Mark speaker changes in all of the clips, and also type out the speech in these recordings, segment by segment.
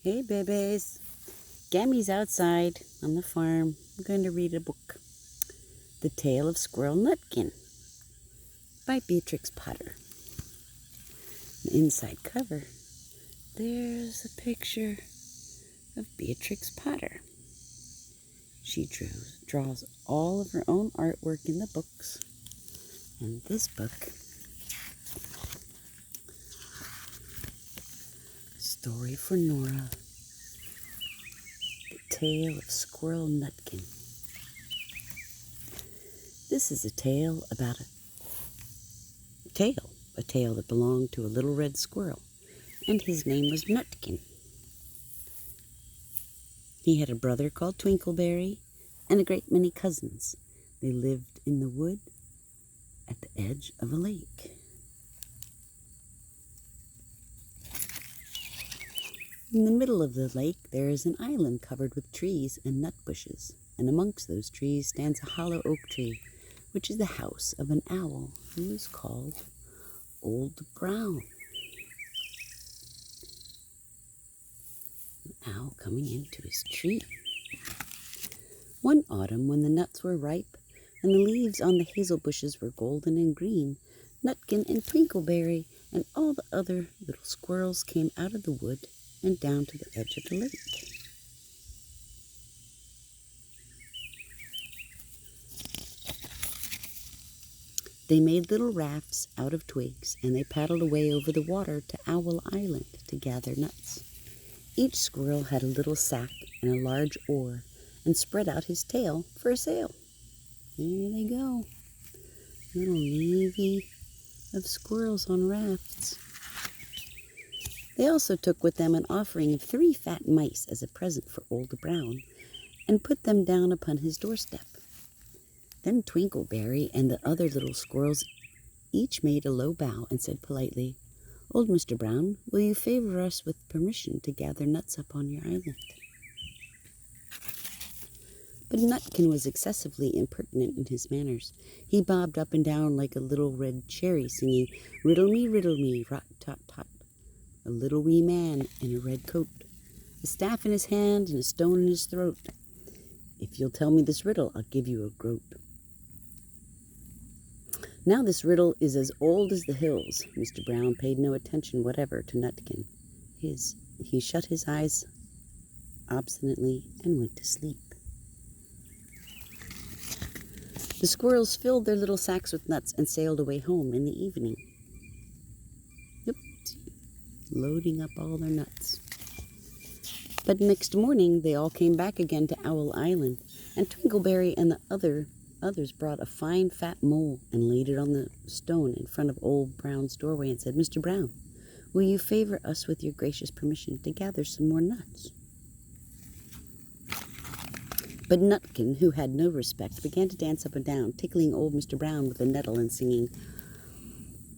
Speaker 1: Hey, babies. Gammy's outside on the farm. I'm going to read a book. The Tale of Squirrel Nutkin by Beatrix Potter. The inside cover, there's a picture of Beatrix Potter. She draws all of her own artwork in the books. And this book, Story for Nora, The Tale of Squirrel Nutkin. This is a tale about a tale that belonged to a little red squirrel, and his name was Nutkin. He had a brother called Twinkleberry and a great many cousins. They lived in the wood at the edge of a lake. In the middle of the lake there is an island covered with trees and nut bushes, and amongst those trees stands a hollow oak tree, which is the house of an owl who is called Old Brown. An owl coming into his tree. One autumn, when the nuts were ripe and the leaves on the hazel bushes were golden and green, Nutkin and Twinkleberry and all the other little squirrels came out of the wood and down to the edge of the lake. They made little rafts out of twigs, and they paddled away over the water to Owl Island to gather nuts. Each squirrel had a little sack and a large oar, and spread out his tail for a sail. There they go, little navy of squirrels on rafts. They also took with them an offering of 3 fat mice as a present for Old Brown, and put them down upon his doorstep. Then Twinkleberry and the other little squirrels each made a low bow and said politely, "Old Mr. Brown, will you favor us with permission to gather nuts up on your island?" But Nutkin was excessively impertinent in his manners. He bobbed up and down like a little red cherry, singing, riddle me, rot-tot-tot, a little wee man in a red coat, a staff in his hand and a stone in his throat. If you'll tell me this riddle, I'll give you a groat. Now this riddle is as old as the hills. Mr. Brown paid no attention whatever to Nutkin. He shut his eyes obstinately and went to sleep. The squirrels filled their little sacks with nuts and sailed away home in the evening. Loading up all their nuts. But next morning they all came back again to Owl Island, and Twinkleberry and the others brought a fine fat mole and laid it on the stone in front of Old Brown's doorway and said, "Mr. Brown, will you favor us with your gracious permission to gather some more nuts?" But Nutkin, who had no respect, began to dance up and down, tickling old Mr. Brown with a nettle and singing,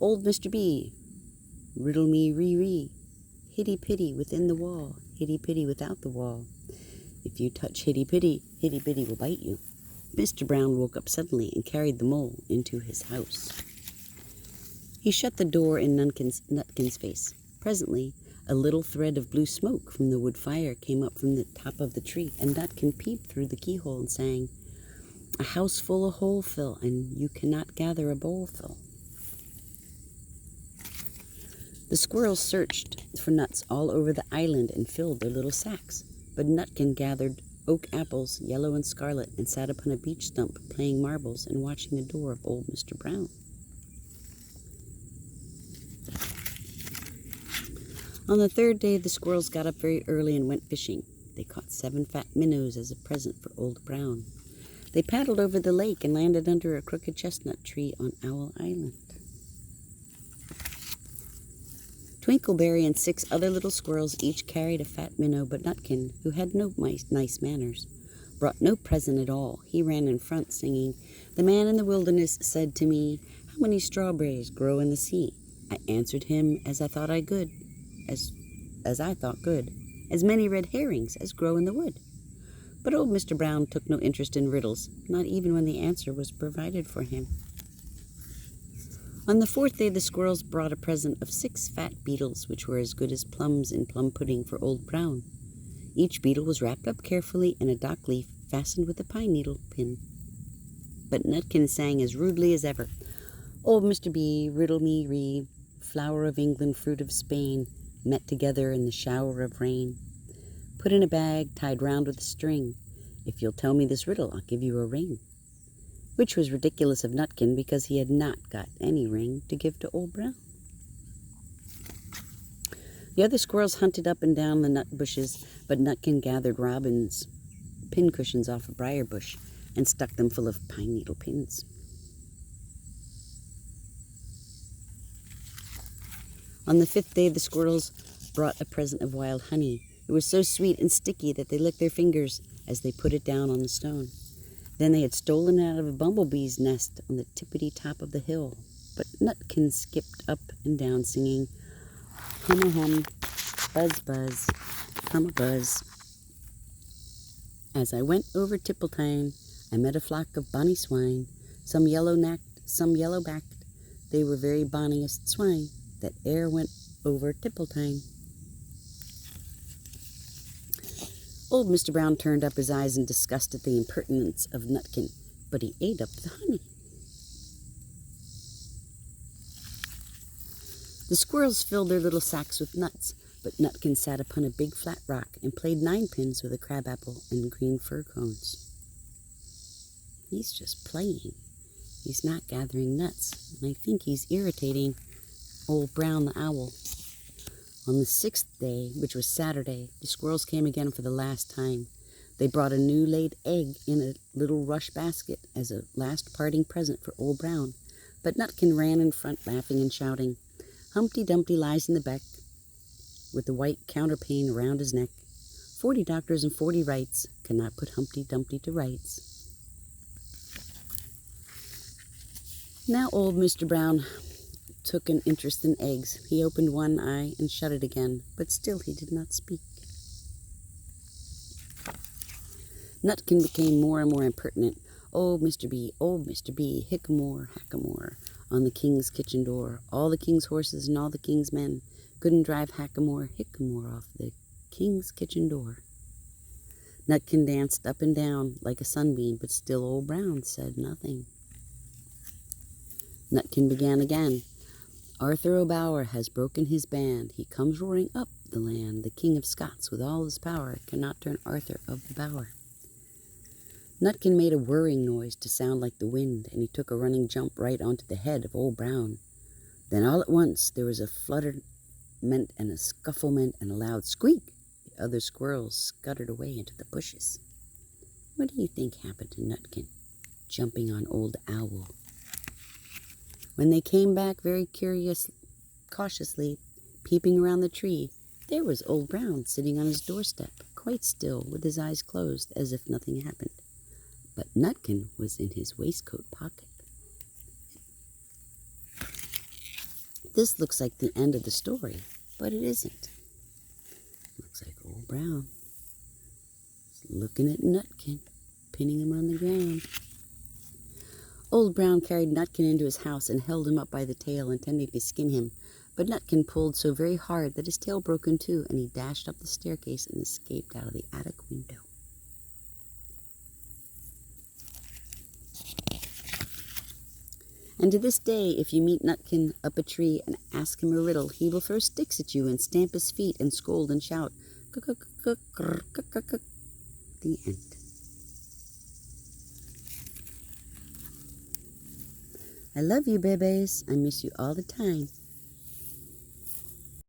Speaker 1: "Old Mr. B, riddle me ree-ree, hitty-pitty within the wall, hitty-pitty without the wall. If you touch hitty-pitty, hitty-pitty will bite you." Mr. Brown woke up suddenly and carried the mole into his house. He shut the door in Nutkin's face. Presently, a little thread of blue smoke from the wood fire came up from the top of the tree, and Nutkin peeped through the keyhole and sang, "A house full of hole fill, and you cannot gather a bowl fill." The squirrels searched for nuts all over the island and filled their little sacks, but Nutkin gathered oak apples, yellow and scarlet, and sat upon a beech stump playing marbles and watching the door of old Mr. Brown. On the 3rd day, the squirrels got up very early and went fishing. They caught 7 fat minnows as a present for Old Brown. They paddled over the lake and landed under a crooked chestnut tree on Owl Island. Twinkleberry and 6 other little squirrels each carried a fat minnow, but Nutkin, who had no nice manners, brought no present at all. He ran in front, singing, "The man in the wilderness said to me, 'How many strawberries grow in the sea?' I answered him as I thought good, as many red herrings as grow in the wood." But old Mr. Brown took no interest in riddles, not even when the answer was provided for him. On the fourth day, the squirrels brought a present of 6 fat beetles, which were as good as plums in plum pudding for Old Brown. Each beetle was wrapped up carefully in a dock leaf fastened with a pine needle pin. But Nutkin sang as rudely as ever. Old Mr. Bee, riddle me ree, flower of England, fruit of Spain, met together in the shower of rain. Put in a bag, tied round with a string. If you'll tell me this riddle, I'll give you a ring. Which was ridiculous of Nutkin, because he had not got any ring to give to Old Brown. The other squirrels hunted up and down the nut bushes, but Nutkin gathered robin's pincushions off a briar bush and stuck them full of pine needle pins. On the 5th day, the squirrels brought a present of wild honey. It was so sweet and sticky that they licked their fingers as they put it down on the stone. Then they had stolen it out of a bumblebee's nest on the tippity top of the hill. But Nutkin skipped up and down singing, hum a hum, buzz buzz, hum a buzz. As I went over Tippletown, I met a flock of bonny swine, some yellow-nacked, some yellow-backed. They were very bonniest swine that e'er went over Tippletown. Old Mr. Brown turned up his eyes in disgust at the impertinence of Nutkin, but he ate up the honey. The squirrels filled their little sacks with nuts, but Nutkin sat upon a big flat rock and played 9-pins with a crabapple and green fir cones. He's just playing. He's not gathering nuts, and I think he's irritating Old Brown the Owl. On the 6th day, which was Saturday, the squirrels came again for the last time. They brought a new laid egg in a little rush basket as a last parting present for Old Brown, but Nutkin ran in front, laughing and shouting, Humpty Dumpty lies in the beck, with the white counterpane around his neck. 40 doctors and 40 wrights cannot put Humpty Dumpty to rights. Now old Mr. Brown took an interest in eggs. He opened one eye and shut it again, but still he did not speak. Nutkin became more and more impertinent. Old Mr. Bee, hickamore, hackamore, on the king's kitchen door. All the king's horses and all the king's men couldn't drive hackamore, hickamore off the king's kitchen door. Nutkin danced up and down like a sunbeam, but still Old Brown said nothing. Nutkin began again. Arthur O'Bower has broken his band. He comes roaring up the land. The King of Scots, with all his power, cannot turn Arthur of the Bower. Nutkin made a whirring noise to sound like the wind, and he took a running jump right onto the head of Old Brown. Then all at once there was a flutterment and a scufflement and a loud squeak. The other squirrels scuttered away into the bushes. What do you think happened to Nutkin, jumping on Old Owl? When they came back very cautiously, peeping around the tree, there was Old Brown sitting on his doorstep, quite still, with his eyes closed, as if nothing happened. But Nutkin was in his waistcoat pocket. This looks like the end of the story, but it isn't. Looks like Old Brown is looking at Nutkin, pinning him on the ground. Old Brown carried Nutkin into his house and held him up by the tail, intending to skin him. But Nutkin pulled so very hard that his tail broke in two, and he dashed up the staircase and escaped out of the attic window. And to this day, if you meet Nutkin up a tree and ask him a riddle, he will throw sticks at you and stamp his feet and scold and shout, the end. I love you, babies. I miss you all the time.